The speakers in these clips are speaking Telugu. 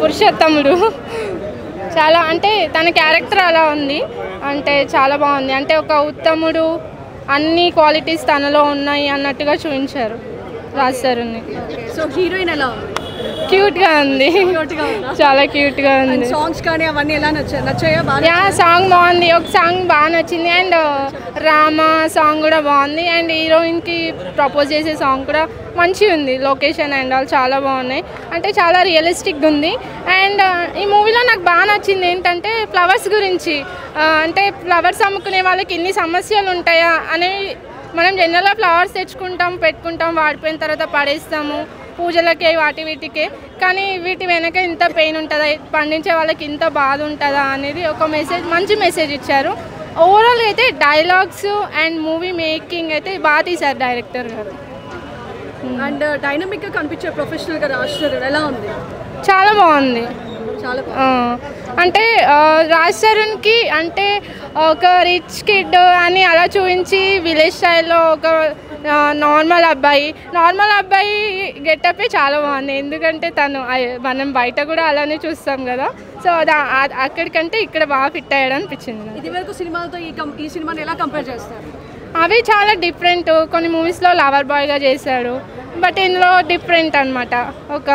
పురుషోత్తముడు చాలా అంటే తన క్యారెక్టర్ అలా ఉంది అంటే చాలా బాగుంది అంటే ఒక ఉత్తముడు అన్ని క్వాలిటీస్ తనలో ఉన్నాయి అన్నట్టుగా చూపించారు రాజ్ తరుణ్ని. సో హీరోయిన్ ఎలా ఉంది? క్యూట్గా ఉంది, చాలా క్యూట్గా ఉంది. సాంగ్స్ కానీ అవన్నీ ఎలా నచ్చాయా? యా సాంగ్ బాగుంది, ఒక సాంగ్ బాగా నచ్చింది అండ్ రామ సాంగ్ కూడా బాగుంది అండ్ హీరోయిన్కి ప్రపోజ్ చేసే సాంగ్ కూడా మంచిగా ఉంది. లొకేషన్ అండ్ ఆల్ చాలా బాగున్నాయి అంటే చాలా రియలిస్టిక్గా ఉంది. అండ్ ఈ మూవీలో నాకు బాగా నచ్చింది ఏంటంటే ఫ్లవర్స్ గురించి అంటే ఫ్లవర్స్ అమ్ముకునే వాళ్ళకి ఎన్ని సమస్యలు ఉంటాయా అనేవి. మనం జనరల్గా ఫ్లవర్స్ తెచ్చుకుంటాం, పెట్టుకుంటాం, వాడిపోయిన తర్వాత పడేస్తాము పూజలకే వాటి వీటికే, కానీ వీటి వెనక ఇంత పెయిన్ ఉంటుందా, పండించే వాళ్ళకి ఇంత బాధ ఉంటుందా అనేది ఒక మెసేజ్, మంచి మెసేజ్ ఇచ్చారు. ఓవరాల్ అయితే డైలాగ్స్ అండ్ మూవీ మేకింగ్ అయితే బాగా తీశారు డైరెక్టర్ గారు. అండ్ డైనమిక్గా కనిపించే ప్రొఫెషనల్గా రాజ్ తరుణ్ ఎలా ఉంది? చాలా బాగుంది. చాలా అంటే రాజ్ తరుణ్కి అంటే ఒక రిచ్ కిడ్ అని అలా చూపించి విలేజ్ స్టైల్లో ఒక నార్మల్ అబ్బాయి గెటప్పే చాలా బాగుంది. ఎందుకంటే తను మనం బయట కూడా అలానే చూస్తాం కదా, సో అక్కడికంటే ఇక్కడ బాగా ఫిట్ అయ్యాడు అనిపించింది. ఇదివరకు సినిమాలతో ఈ సినిమాని ఎలా కంపేర్ చేస్తారు? అవి చాలా డిఫరెంట్. కొన్ని మూవీస్లో లవర్ బాయ్గా చేశాడు, బట్ ఇందులో డిఫరెంట్ అనమాట. ఒక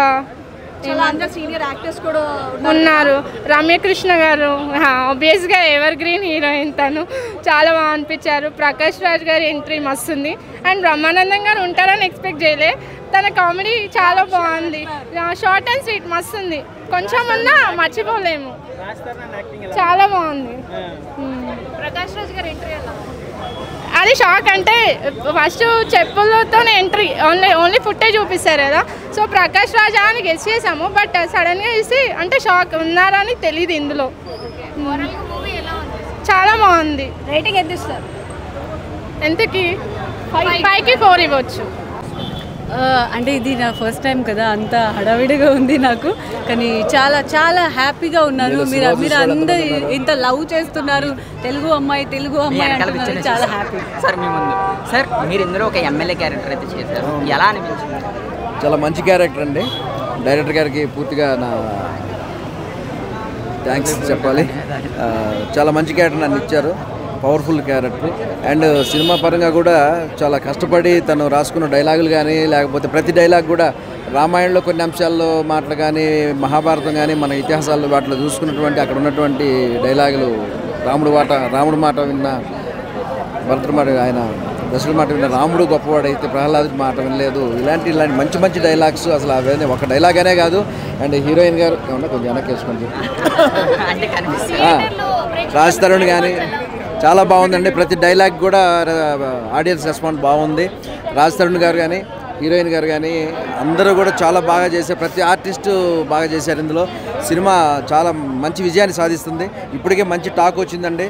సీనియర్ యాక్టర్స్ కూడా ఉన్నారు. రమ్యకృష్ణ గారు ఆబ్వియస్గా ఎవర్ గ్రీన్ హీరోయిన్, తను చాలా బాగా అనిపించారు. ప్రకాష్ రాజ్ గారి ఎంట్రీ మస్తుంది అండ్ బ్రహ్మానందం గారు ఉంటారని ఎక్స్పెక్ట్ చేయలే. తన కామెడీ చాలా బాగుంది, షార్ట్ అండ్ స్వీట్ మస్తుంది. కొంచెం అన్నా మర్చిపోలేము, చాలా బాగుంది. ప్రకాష్ రాజ్ గారి ఎంట్రీ ఎలా? అది షాక్ అంటే ఫస్ట్ చెప్పులతోనే ఎంట్రీ, ఓన్లీ ఫుట్టే చూపిస్తారు కదా, సో ప్రకాష్ రాజా అని గెస్ చేసాము, బట్ సడన్గా చూసి అంటే షాక్ ఉన్నారని తెలియదు. ఇందులో చాలా బాగుంది. రేటింగ్ ఎంత ఇస్తారు? ఎంతకి? 5కి 4 ఇవ్వచ్చు. అంటే ఇది నా ఫస్ట్ టైం కదా, అంత హడావిడిగా ఉంది నాకు, కానీ చాలా చాలా హ్యాపీగా ఉన్నాను. మీరు అందరు ఇంత లవ్ చేస్తున్నారు, తెలుగు అమ్మాయి అంటున్నారు, చాలా హ్యాపీ. సార్ మీ ముందు సార్ మీరు ఇందులో ఒక ఎమ్మెల్యే క్యారెక్టర్ అయితే చేశారు, ఎలా అనిపించింది? చాలా మంచి క్యారెక్టర్ అండి. డైరెక్టర్ గారికి పూర్తిగా నా థ్యాంక్స్ చెప్పాలి. చాలా మంచి క్యారెక్టర్ నన్ను ఇచ్చారు, పవర్ఫుల్ క్యారెక్టర్. అండ్ సినిమా పరంగా కూడా చాలా కష్టపడి తను రాసుకున్న డైలాగులు కానీ, లేకపోతే ప్రతి డైలాగ్ కూడా రామాయణంలో కొన్ని అంశాల్లో మాటలు కానీ, మహాభారతం కానీ, మన ఇతిహాసాల్లో వాటిలో చూసుకున్నటువంటి అక్కడ ఉన్నటువంటి డైలాగులు, రాముడు మాట విన్న భరతుడి మాట, ఆయన దశరథుడి మాట విన్న రాముడు గొప్పవాడైతే ప్రహ్లాదుడి మాట వినలేదు. ఇలాంటి మంచి డైలాగ్స్ అసలు అవన్నీ ఒక డైలాగ్ అనే కాదు. అండ్ హీరోయిన్ గారు ఏమన్నా కొంచెం వెనక్కి వేసుకోండి, రాజ్ తరుణ్ కానీ చాలా బాగుందండి. ప్రతి డైలాగ్ కూడా ఆడియన్స్ రెస్పాన్స్ బాగుంది. రాజ్ తరుణ్ గారు కానీ, హీరోయిన్ గారు కానీ అందరూ కూడా చాలా బాగా చేశారు. ప్రతి ఆర్టిస్టు బాగా చేశారు. ఇందులో సినిమా చాలా మంచి విజయాన్ని సాధిస్తుంది. ఇప్పటికే మంచి టాక్ వచ్చిందండి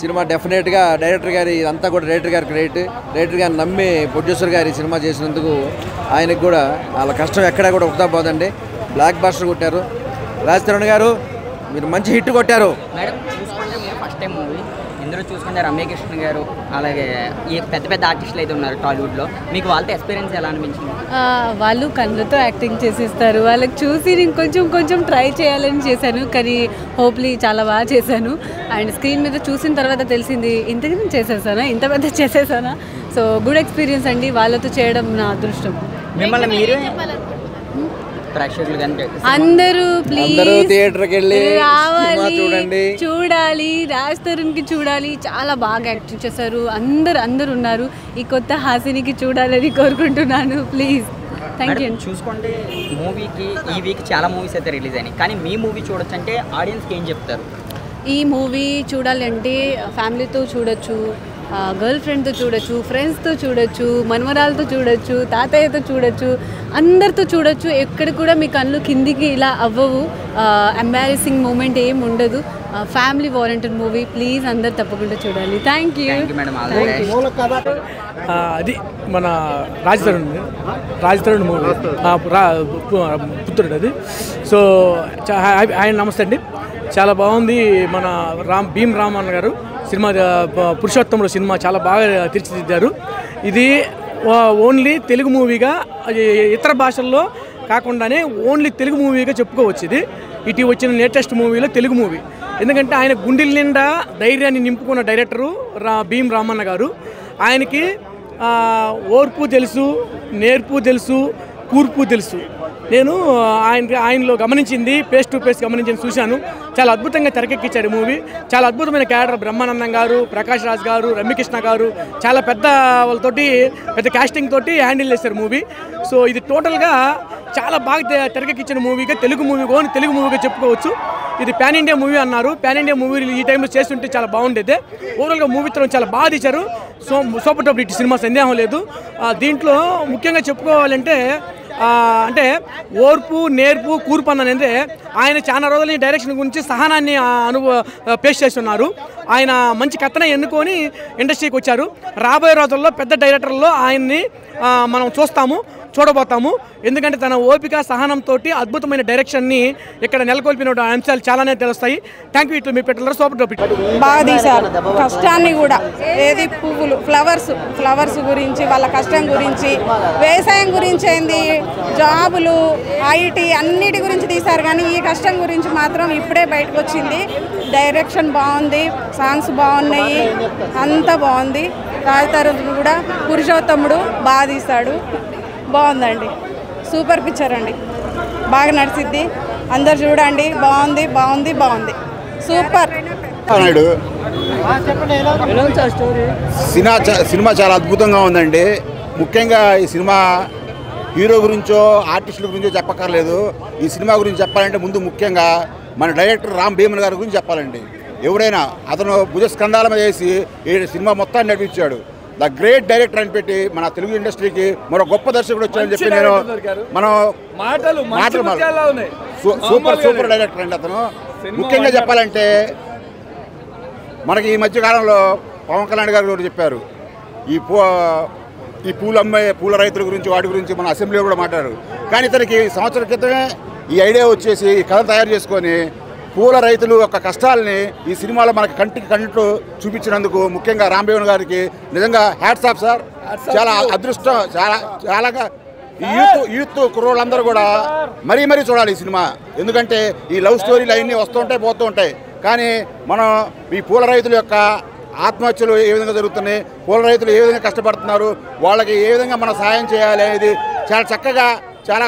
సినిమా. డెఫినెట్గా డైరెక్టర్ గారి అంతా కూడా డైరెక్టర్ గారికి డైరెక్టర్ గారిని నమ్మి ప్రొడ్యూసర్ గారి సినిమా చేసినందుకు ఆయనకు కూడా వాళ్ళ కష్టం ఎక్కడా కూడా వృధా పోదండి. బ్లాక్ బాస్టర్ కొట్టారు. రాజ్ తరుణ్ గారు మీరు మంచి హిట్ కొట్టారు. మేడం చూసుకుంటే మీరు ఫస్ట్ టైం మూవీ, ఇందులో చూసుకుంటే రమ్యకృష్ణ గారు అలాగే ఈ పెద్ద ఆర్టిస్టులు అయితే ఉన్నారు టాలీవుడ్లో, మీకు వాళ్ళతో ఎక్స్పీరియన్స్ ఎలా అనిపించింది? వాళ్ళు కళ్ళతో యాక్టింగ్ చేసేస్తారు, వాళ్ళకి చూసి నేను కొంచెం ట్రై చేయాలని చేశాను, కానీ హోప్లీ చాలా బాగా చేశాను. అండ్ స్క్రీన్ మీద చూసిన తర్వాత తెలిసింది ఇంతకీ చేసేసానా. సో గుడ్ ఎక్స్పీరియన్స్ అండి, వాళ్ళతో చేయడం నా అదృష్టం. మిమ్మల్ని మీరే అందరూ ప్లీజ్ థియేటర్కి వెళ్ళి చూడాలి, రాజ్ తరుణ్కి చూడాలి, చాలా బాగా యాక్టింగ్ చేశారు. అందరు ఉన్నారు. ఈ కొత్త హాసినికి చూడాలని కోరుకుంటున్నాను, ప్లీజ్. Thank you. చూసుకుంటే మూవీకి ఈ వీక్ చాలా మూవీస్ అయితే రిలీజ్ అయినాయి, కానీ మీ మూవీ చూడొచ్చు అంటే ఆడియన్స్కి ఏం చెప్తారు? ఈ మూవీ చూడాలి అంటే ఫ్యామిలీతో చూడొచ్చు, గర్ల్ ఫ్రెండ్తో చూడొచ్చు, ఫ్రెండ్స్తో చూడొచ్చు, మనవరాలతో చూడొచ్చు, తాతయ్యతో చూడొచ్చు, అందరితో చూడొచ్చు. ఎక్కడ కూడా మీ కళ్ళు కిందికి ఇలా అవ్వవు, ఎంబారసింగ్ మూమెంట్ ఏం ఉండదు. ఫ్యామిలీ వారంటెడ్ మూవీ, ప్లీజ్ అందరు తప్పకుండా చూడాలి. Thank you. అది మన రాజ్ తరుణ్ మూవీ పుత్రుడు అది. సో ఆయన నమస్తే అండి, చాలా బాగుంది. మన భీమ్ రామన్ గారు సినిమా పురుషోత్తముడు సినిమా చాలా బాగా తీర్చిదిద్దారు. ఇది ఓన్లీ తెలుగు మూవీగా ఇతర భాషల్లో కాకుండానే ఓన్లీ తెలుగు మూవీగా చెప్పుకోవచ్చు. ఇది వచ్చిన లేటెస్ట్ మూవీలో తెలుగు మూవీ. ఎందుకంటే ఆయన గుండెల నిండా ధైర్యాన్ని నింపుకున్న డైరెక్టరు భీమ్ రామన్న గారు. ఆయనకి ఓర్పు తెలుసు, నేర్పు తెలుసు, కూర్పు తెలుసు. నేను ఆయనలో గమనించింది, ఫేస్ టు ఫేస్ గమనించింది, చూశాను. చాలా అద్భుతంగా తెరకెక్కించారు మూవీ. చాలా అద్భుతమైన క్యారెక్టర్ బ్రహ్మానందం గారు, ప్రకాష్ రాజ్ గారు, రమ్యకృష్ణ గారు చాలా పెద్ద వాళ్ళతోటి పెద్ద కాస్టింగ్ తోటి హ్యాండిల్ చేశారు మూవీ. సో ఇది టోటల్గా చాలా బాగా తెరకెక్కించిన మూవీగా తెలుగు మూవీగా చెప్పుకోవచ్చు. ఇది పాన్ ఇండియా మూవీ అన్నారు. పాన్ ఇండియా మూవీ ఈ టైంలో చేస్తుంటే చాలా బాగుండేది. ఓవరాల్గా మూవీ చాలా బాగా తీశారు. సూపర్ టాప్ హిట్ సినిమా, సందేహం లేదు. దీంట్లో ముఖ్యంగా చెప్పుకోవాలంటే అంటే ఓర్పు, నేర్పు, కూర్పు అన్నది ఆయన చాలా రోజుల డైరెక్షన్ గురించి సహనాన్ని పేష్ చేస్తున్నారు. ఆయన మంచి కథన ఎన్నుకొని ఇండస్ట్రీకి వచ్చారు. రాబోయే రోజుల్లో పెద్ద డైరెక్టర్లో ఆయన్ని మనం చూడబోతాము. ఎందుకంటే తన ఓపిక, సహనంతో అద్భుతమైన డైరెక్షన్ని ఇక్కడ నెలకొల్పిన అంశాలు చాలానే తెలుస్తాయి. Thank you. ఇట్లు మీ పెట్టారు సూపర్ టాప్. బాగా తీశారు. కష్టాన్ని కూడా ఏది పువ్వులు, ఫ్లవర్స్ గురించి, వాళ్ళ కష్టం గురించి, వ్యవసాయం గురించి ఏంది, జాబులు, ఐటీ అన్నిటి గురించి తీశారు. కానీ ఈ కష్టం గురించి మాత్రం ఇప్పుడే బయటకు వచ్చింది. డైరెక్షన్ బాగుంది, సాంగ్స్ బాగున్నాయి, అంతా బాగుంది. రాజతరుడు కూడా పురుషోత్తముడు బాగా తీశాడు. బాగుందండి, సూపర్ పిక్చర్ అండి. బాగా నడిచిద్ది, అందరు చూడండి. బాగుంది సూపర్. సినిమా చాలా అద్భుతంగా ఉందండి. ముఖ్యంగా ఈ సినిమా హీరో గురించో ఆర్టిస్టుల గురించో చెప్పక్కర్లేదు. ఈ సినిమా గురించి చెప్పాలంటే ముందు ముఖ్యంగా మన డైరెక్టర్ రామ్ భీమన్ గారి గురించి చెప్పాలండి. ఎవరైనా అతను భుజస్కంధాల మీద వేసి ఈ సినిమా మొత్తాన్ని నడిపించాడు. ద గ్రేట్ డైరెక్టర్ అని పెట్టి మన తెలుగు ఇండస్ట్రీకి మరో గొప్ప దర్శకుడు వచ్చాడని చెప్పి నేను మనం సూపర్ డైరెక్టర్ అండి అతను. ముఖ్యంగా చెప్పాలంటే మనకి ఈ మధ్యకాలంలో పవన్ కళ్యాణ్ గారు కూడా చెప్పారు, ఈ పూల రైతుల గురించి, వాటి గురించి మన అసెంబ్లీలో కూడా మాట్లాడారు. కానీ ఇతనికి సంవత్సరం క్రితమే ఈ ఐడియా వచ్చేసి ఈ కథ తయారు చేసుకొని పూల రైతులు యొక్క కష్టాలని ఈ సినిమాలో మనకి కంటికి చూపించినందుకు ముఖ్యంగా రామ్ భీమన్ గారికి నిజంగా హ్యాట్స్ ఆఫ్ సార్. చాలా అదృష్టం. చాలా యూత్ కుర్రోళ్ళందరూ కూడా మరీ చూడాలి ఈ సినిమా. ఎందుకంటే ఈ లవ్ స్టోరీలు అవన్నీ వస్తుంటాయి, పోతూ ఉంటాయి. కానీ మనం ఈ పూల రైతుల యొక్క ఆత్మహత్యలు ఏ విధంగా జరుగుతున్నాయి, పూల రైతులు ఏ విధంగా కష్టపడుతున్నారు, వాళ్ళకి ఏ విధంగా మనం సహాయం చేయాలి అనేది చాలా చక్కగా, చాలా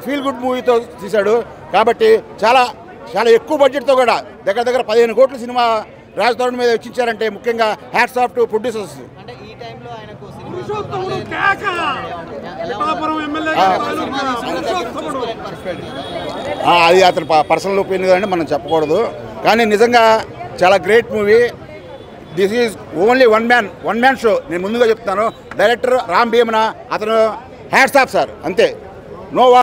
ఫీల్ గుడ్ మూవీతో తీశాడు. కాబట్టి చాలా ఎక్కువ బడ్జెట్తో కూడా దగ్గర 15 కోట్ల సినిమా రాజతరుణ్ మీద వెచ్చించారంటే ముఖ్యంగా హ్యాట్స్ ఆఫ్ టు ప్రొడ్యూసర్స్. అది అతను పర్సనల్ ఒపీనియన్ అంటే మనం చెప్పకూడదు. కానీ నిజంగా చాలా great movie. This is only one man show. నేను ముందుగా చెప్తాను, డైరెక్టర్ రామ్ భీమన, అతను హ్యాట్స్ ఆఫ్ సార్, అంతే. నో